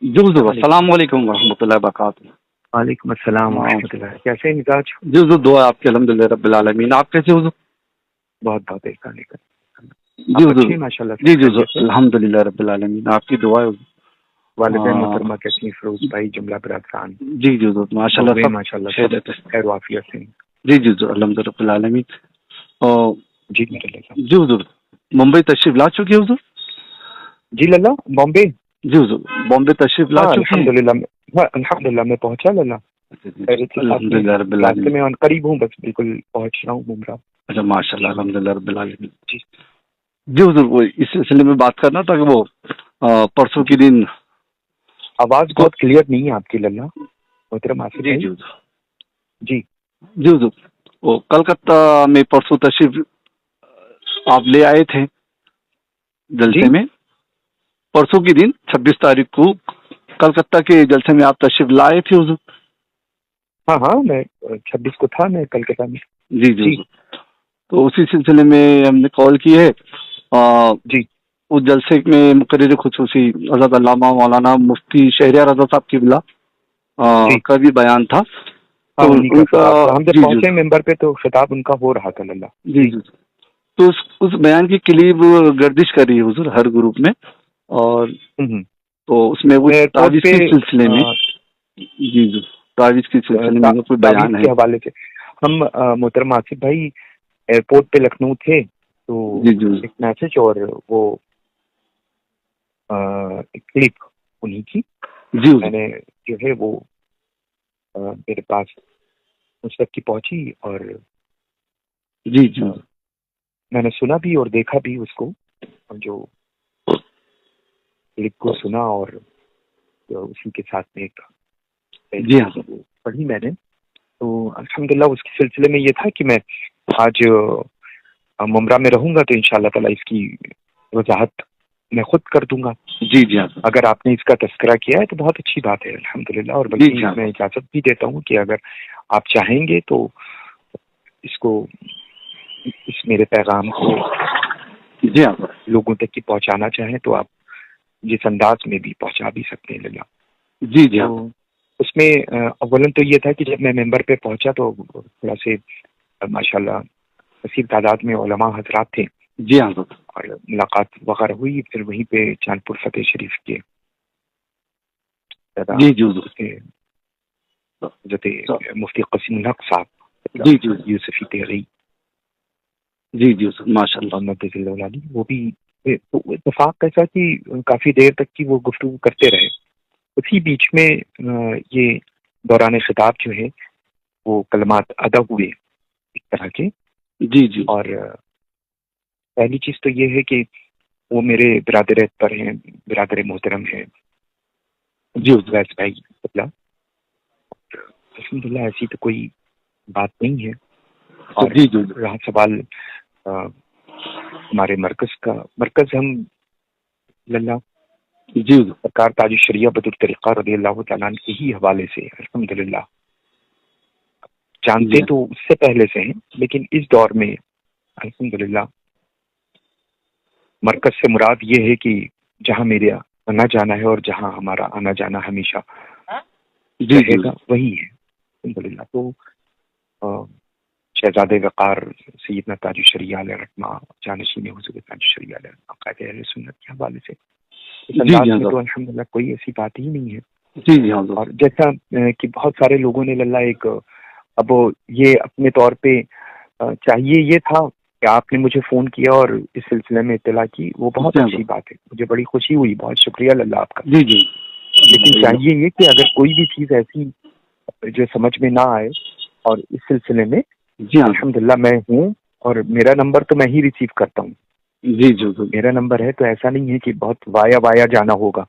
जी हुजूर, अस्सलाम वालेकुम रहमतुल्लाहि व बरकातहू। वालेकुम अस्सलाम वरहमतुल्लाह। कैसे हैं मिजाज? जी हुजूर, दुआ आपके अल्हम्दुलिल्लाह रब्बिल आलमीन। आप कैसे हुजूर? बहुत बहुत एहसान है। जी आप हुजूर। अच्छे हैं माशाल्लाह, जी सब जी हुजूर, खैरियत है? अल्हम्दुलिल्लाह रब्बिल आलमीन, आपकी दुआ है हुजूर। वालिदैन आ, मोहतरमा कैसी हैं? फिरोज भाई, जुमला बरदरान, जी जी हुजूर, माशाल्लाह बहुएं सब माशाल्लाह सब खैरियत है। खैर वाफियत से हैं। जी जी हुजूर, अल्हम्दुलिल्लाह रब्बिल आलमीन। और जी मेरे लल्ला। जी हुजूर, मुंबई तशरीफ ला चुके हैं हुजूर? जी लल्ला, बॉम्बे। जी हुजूर, बॉम्बे तशरीफ ला हाँ चुके हैं? अल्हम्दुलिल्लाह हाँ अल्हम्दुलिल्लाह मैं पहुंचा लल्ला, अच्छा जी, खैरियत के साथ में। अल्हम्दुलिल्लाह रब्बिल रास्ते आलमीन। में और करीब हूँ, बस बिल्कुल पहुंच रहा हूँ मुमरा। अच्छा माशाल्लाह, अल्हम्दुलिल्लाह रब्बिल आलमीन। जी जी हुजूर, वो इस सिलसिले में बात करना था कि वो परसों के जी। दिन आवाज को बहुत क्लियर नहीं है आपकी लल्ला, मोहतरम आसिफ जी भाई। जी हुजूर। जी जी हुजूर, वो कलकत्ता में परसों तशरीफ आप ले आए थे जी। जलसे में। परसों के दिन 26 तारीख को कलकत्ता के जलसे में आप तशरीफ लाए थे हुजूर। हाँ हाँ, मैं 26 को था मैं कलकत्ता में। जी जी जी हुजूर। तो उसी सिलसिले में हमने कॉल की है। जी उस जलसे में मुकर्रिर खुसूसी हज़रत अल्लामा मौलाना मुफ्ती शहरियार रज़ा साहब किबला जी। का भी बयान था। हाँ तो उन्हीं का उनका खिताब था, हम जब जी जी पहुंचे मेंबर पे तो खिताब उनका हो रहा था लल्ला। जी जी जी। तो उस बयान की क्लिप गर्दिश कर रही है हुजूर हर ग्रुप में। और हम्म। तो उसमें वो एयरपोर्ट तावीज़ पे के सिलसिले में जी जी तावीज़ के सिलसिले में कोई तावीज बयान के है। हवाले से हम मोहतरम आसिफ भाई एयरपोर्ट पे लखनऊ थे तो जी जी एक मैसेज और वो एक क्लिप उन्हीं की जी हुजूर। मैंने जो है वो मेरे पास मुझ तक की पहुंची और जी जी मैंने सुना भी और देखा भी उसको, और जो क्लिप को सुना और उसी के साथ में एक जी हाँ। वो पढ़ी मैंने। तो अल्हम्दुलिल्लाह उसके सिलसिले में ये था कि मैं आज मुमरा में रहूंगा तो इंशाअल्लाह ताला इसकी वजाहत मैं खुद कर दूंगा। जी जी हाँ। अगर आपने इसका तस्करा किया है तो बहुत अच्छी बात है अल्हम्दुलिल्लाह, और जी बल्कि जी हाँ। मैं इजाज़त भी देता हूँ कि अगर आप चाहेंगे तो इसको इस मेरे पैगाम को जी हाँ। लोगों तक की पहुंचाना चाहें तो आप जिस अंदाज में भी पहुंचा भी सकते हैं लल्ला। जी जी हाँ। तो उसमें अव्वलन तो ये था कि जब मैं मेंबर पे पहुंचा तो थोड़ा से माशाल्लाह कसीर तादाद में उलमा हजरात थे जी हाँ हुजूर। और मुलाकात वगैरह हुई। फिर वहीं पे चांदपुर फतेह शरीफ के दादा जी जी हुजूर। हजरत मुफ्ती कसीम हक साहब जी जी यूसुफी तेगई जी जी हुजूर, माशाल्लाह। मोहम्मद वो भी तो इत्तेफाक ऐसा कि काफी देर तक की वो गुफ्तगू करते रहे। उसी बीच में ये दौरान खिताब जो है वो कलमात अदा हुए इस तरह के। जी जी और पहली चीज तो ये है कि वो मेरे बिरादर पर हैं, बिरादर मोहतरम है जी हुजूर। वैस भाई बदला। अल्हम्दुलिल्लाह ऐसी तो कोई बात नहीं है। और जी जी हुजूर। रहा सवाल हमारे मरकज हम लल्ला जी हुजूर। सरकार ताज शरिया बदुल तरीका रज़ी अल्लाह तआला अन्हु के ही हवाले से अल्हम्दुलिल्लाह जी जानते हाँ। तो उससे पहले से हैं, लेकिन इस दौर में अल्हम्दुलिल्लाह मरकज से मुराद ये है कि जहाँ मेरे आना जाना है और जहाँ हमारा आना जाना हमेशा जी जी रहेगा हुजूर। वही है अल्हम्दुलिल्लाह। तो शहजादे वक़ार सैयदना ताज शरिया अलैहि रहमा जानशीन हुज़ूर ताज शरिया अलैहि रहमा कायदे अहले सुन्नत के हवाले से इस जी जी अंदाज हाँ में हुजूर। तो अल्हम्दुलिल्लाह कोई ऐसी बात ही नहीं है। जी जी हाँ हुजूर। और जैसा कि बहुत सारे लोगों ने लल्ला एक अब ये अपने तौर पे चाहिए ये था कि आपने मुझे फ़ोन किया और इस सिलसिले में इत्तला की, वो बहुत जी हाँ अच्छी हुजूर। बात है, मुझे बड़ी खुशी हुई, बहुत शुक्रिया लल्ला आपका। जी जी लेकिन चाहिए ये कि अगर कोई भी चीज़ ऐसी जो समझ में ना आए और इस सिलसिले में जी हाँ अल्हम्दुलिल्लाह मैं हूँ और मेरा नंबर तो मैं ही रिसीव करता हूँ। जी जी हुजूर। मेरा नंबर है तो ऐसा नहीं है कि बहुत वाया वाया जाना होगा।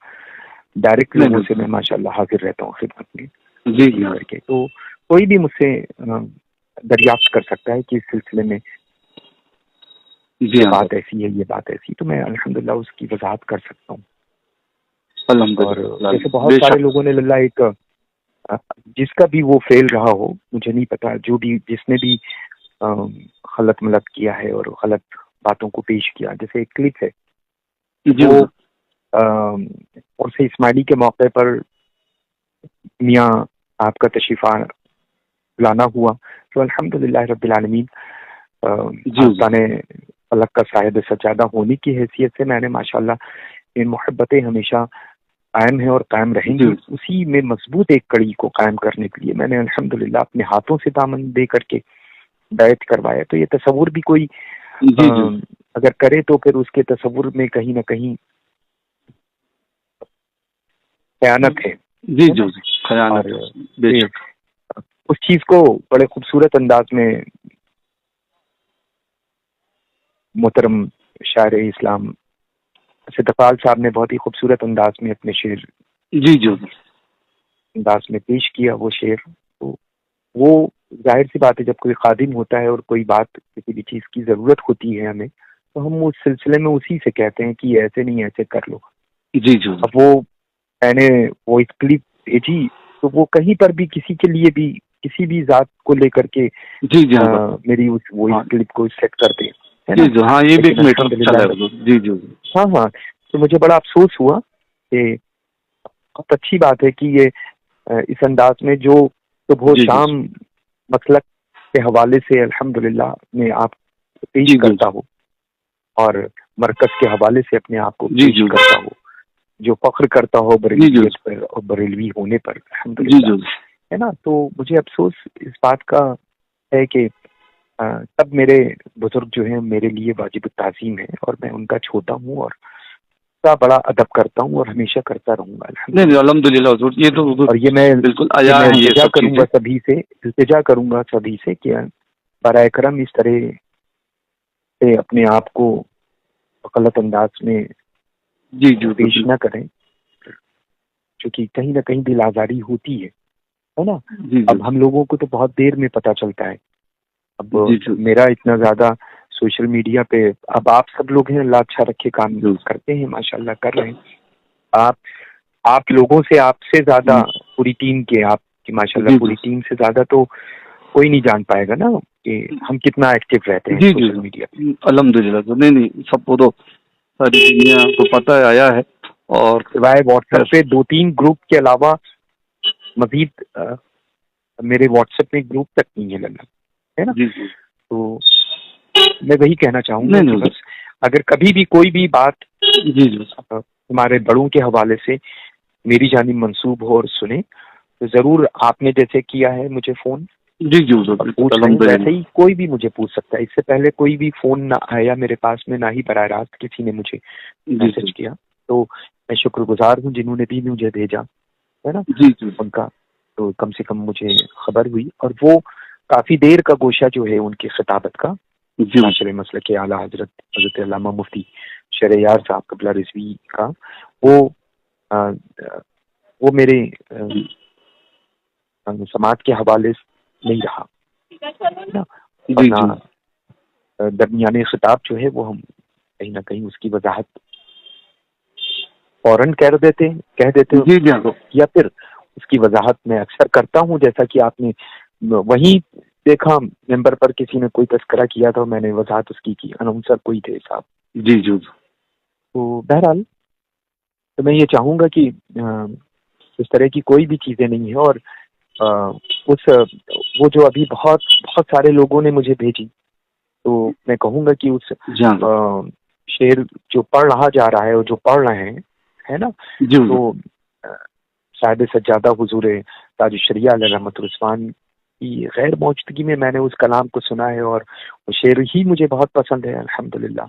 डायरेक्ट नहीं लोगों से मैं नहीं माशाल्लाह हाजिर रहता हूँ खिदमत में जी जी हाँ। करके। तो कोई भी मुझसे दरियाफ्त कर सकता है कि इस सिलसिले में जी ये हाँ बात ऐसी है, ये बात ऐसी, तो मैं अल्हम्दुलिल्लाह उसकी वजाहत कर सकता हूँ। और अल्हम्दुलिल्लाह जैसे बहुत सारे बेशक। लोगों ने लल्ला एक जिसका भी वो फेल रहा हो, मुझे नहीं पता, जो भी जिसने भी गलत मलत किया है और गलत बातों को पेश किया, जैसे एक क्लिप है जी वो हुजूर। عرس اسماعیلی کے موقع پر میاں آپ کا تشریف لانا ہوا، تو الحمدللہ رب العالمین آستانِ فلک کا صاحب سجادہ ہونے کی حیثیت سے میں نے ماشاءاللہ یہ محبتیں ہمیشہ قائم ہیں اور قائم رہیں گی. اسی میں مضبوط ایک کڑی کو قائم کرنے کے لیے میں نے الحمدللہ اپنے ہاتھوں سے دامن دے کر کے بیعت کروایا. تو یہ تصور بھی کوئی اگر کرے تو پھر اس کے تصور میں کہیں نہ کہیں خیانت ہے. اور اس چیز کو بڑے خوبصورت انداز میں محترم شاعر اسلام صدقال صاحب نے بہت ہی خوبصورت انداز میں اپنے شعر انداز میں پیش کیا. وہ شعر تو وہ ظاہر سی بات ہے جب کوئی خادم ہوتا ہے اور کوئی بات کسی بھی چیز کی ضرورت ہوتی ہے ہمیں تو ہم اس سلسلے میں اسی سے کہتے ہیں کہ ایسے نہیں ایسے کر لو. اب وہ میں نے وہ ایک کلپ بھیجی تو وہ کہیں پر بھی کسی کے لیے بھی کسی بھی ذات کو لے کر کے میری وہ اس کلپ کو سیٹ کر دیں. ہاں تو مجھے بڑا افسوس ہوا کہ بہت اچھی بات ہے کہ یہ اس انداز میں جو صبح و شام مسلک کے حوالے سے الحمدللہ میں آپ پیش کرتا ہوں اور مرکز کے حوالے سے اپنے آپ کو پیش کرتا ہوں، جو فخر کرتا ہو بریلویت پر اور بریلوی ہونے پر الحمدللہ ہے نا. تو مجھے افسوس اس بات کا ہے کہ سب میرے بزرگ جو ہیں میرے لیے واجب التعظیم ہیں اور میں ان کا چھوٹا ہوں اور کا بڑا ادب کرتا ہوں اور ہمیشہ کرتا رہوں گا الحمدللہ. اور یہ میں بالکل التجا کروں گا سبھی سے کہ برائے کرم اس طرح سے اپنے آپ کو غلط انداز میں پیش نہ کریں، کیونکہ کہیں نہ کہیں دل آزاری ہوتی ہے نا. اب ہم لوگوں کو تو بہت دیر میں پتہ چلتا ہے. اب میرا اتنا زیادہ سوشل میڈیا پہ اب آپ سب لوگ ہیں، اللہ اچھا رکھے، کام کرتے ہیں ماشاءاللہ کر رہے ہیں. آپ لوگوں سے آپ سے زیادہ پوری ٹیم کے آپ کی ماشاءاللہ پوری ٹیم سے زیادہ تو کوئی نہیں جان پائے گا نا کہ ہم کتنا ایکٹیو رہتے ہیں سوشل میڈیا پہ. الحمدللہ. نہیں سب کو تو ساری دنیا کو پتہ آیا ہے. اور سوائے واٹس ایپ پہ 2-3 گروپ کے علاوہ مزید میرے واٹس ایپ میں گروپ تک نہیں ہے لگا ہے نا. تو میں وہی کہنا چاہوں گا کہ بس اگر کبھی بھی کوئی بھی بات ہمارے بڑوں کے حوالے سے میری جانب منسوب ہو اور سنیں تو ضرور آپ نے جیسے کیا ہے مجھے فون پوچھ رہے ہیں ویسے ہی کوئی بھی مجھے پوچھ سکتا ہے. اس سے پہلے کوئی بھی فون نہ آیا میرے پاس میں، نہ ہی براہ راست کسی نے مجھے میسج کیا. تو میں شکر گزار ہوں جنہوں نے بھی مجھے بھیجا ہے نا ان کا. تو کم سے کم مجھے خبر ہوئی اور وہ کافی دیر کا گوشہ جو ہے ان کی خطابت کا معاشر مسلک اعلیٰ حضرت علامہ مفتی شرعیار صاحب قبلہ رضوی کا وہ میرے سماعت کے حوالے سے نہیں رہا. درمیان خطاب جو ہے وہ ہم کہیں نہ کہیں اس کی وضاحت فوراً کہہ دیتے یا پھر اس کی وضاحت میں اکثر کرتا ہوں، جیسا کہ آپ نے وہیں دیکھا ممبر پر کسی نے کوئی تذکرہ کیا تھا، میں نے وضاحت اس کی اناؤنسر کوئی تھے صاحب. تو بہرحال تو میں یہ چاہوں گا کہ اس طرح کی کوئی بھی چیزیں نہیں ہیں. اور وہ جو ابھی بہت بہت سارے لوگوں نے مجھے بھیجی تو میں کہوں گا کہ اس شعر جو پڑھ رہا جا رہا ہے اور جو پڑھ رہے ہیں ہے نا تو صاحب سجادہ حضور تاج الشریعہ علیہ رحمت العثمان کی غیر موجودگی میں نے اس کلام کو سنا ہے اور وہ شعر ہی مجھے بہت پسند ہے الحمدللہ.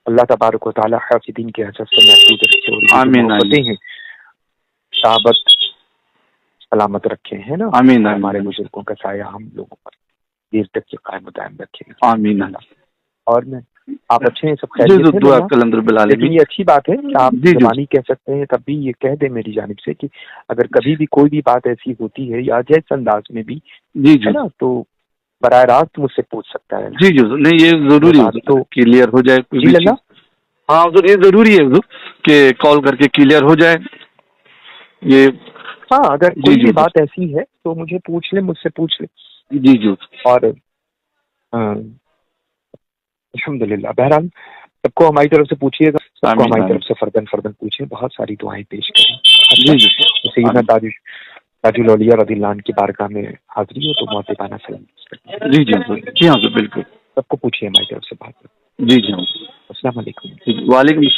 اللہ تبارک و تعالی حافظین کے حسب سے محفوظ رکھے اور محبتیں ہیں صحابت سلامت رکھے ہے نا. آمین. ہمارے بزرگوں کا سایہ ہم لوگوں پر دیر تک قائم و دائم رکھے. آمین. اور میں آپ اچھے ہیں، سب خیریت ہے؟ لیکن یہ اچھی بات ہے کہ آپ زبانی کہہ سکتے ہیں، تب بھی یہ کہہ دیں میری جانب سے کہ اگر کبھی بھی کوئی بھی بات ایسی ہوتی ہے یا جیس انداز میں بھی ہے نا تو براہ راست مجھ سے پوچھ سکتا ہے. نہیں یہ ضروری ہے تو کلیئر ہو جائے. ہاں حضور یہ ضروری ہے حضور کہ کال کر کے کلیئر ہو جائے یہ. ہاں اگر کوئی بھی بات ایسی ہے تو مجھے پوچھ لیں، مجھ سے پوچھ لیں. اور الحمدللہ. بہرحال सबको हमारी तरफ से पूछिएगा, सबको आमीन, हमारी आमीन। तरफ से फर्दन पूछे, बहुत सारी दुआएं पेश करें। जी जी सैयदना ताजुल औलिया रज़ियल्लाहु अन्हु की बारगाह में हाजिरी हो तो मुअद्दिबाना सलाम। जी जी हुजूर, जी हाँ हुजूर, बिल्कुल। सबको पूछिए हमारी तरफ से बात। जी जी हुजूर। अस्सलाम वालेकुम। वालेकुम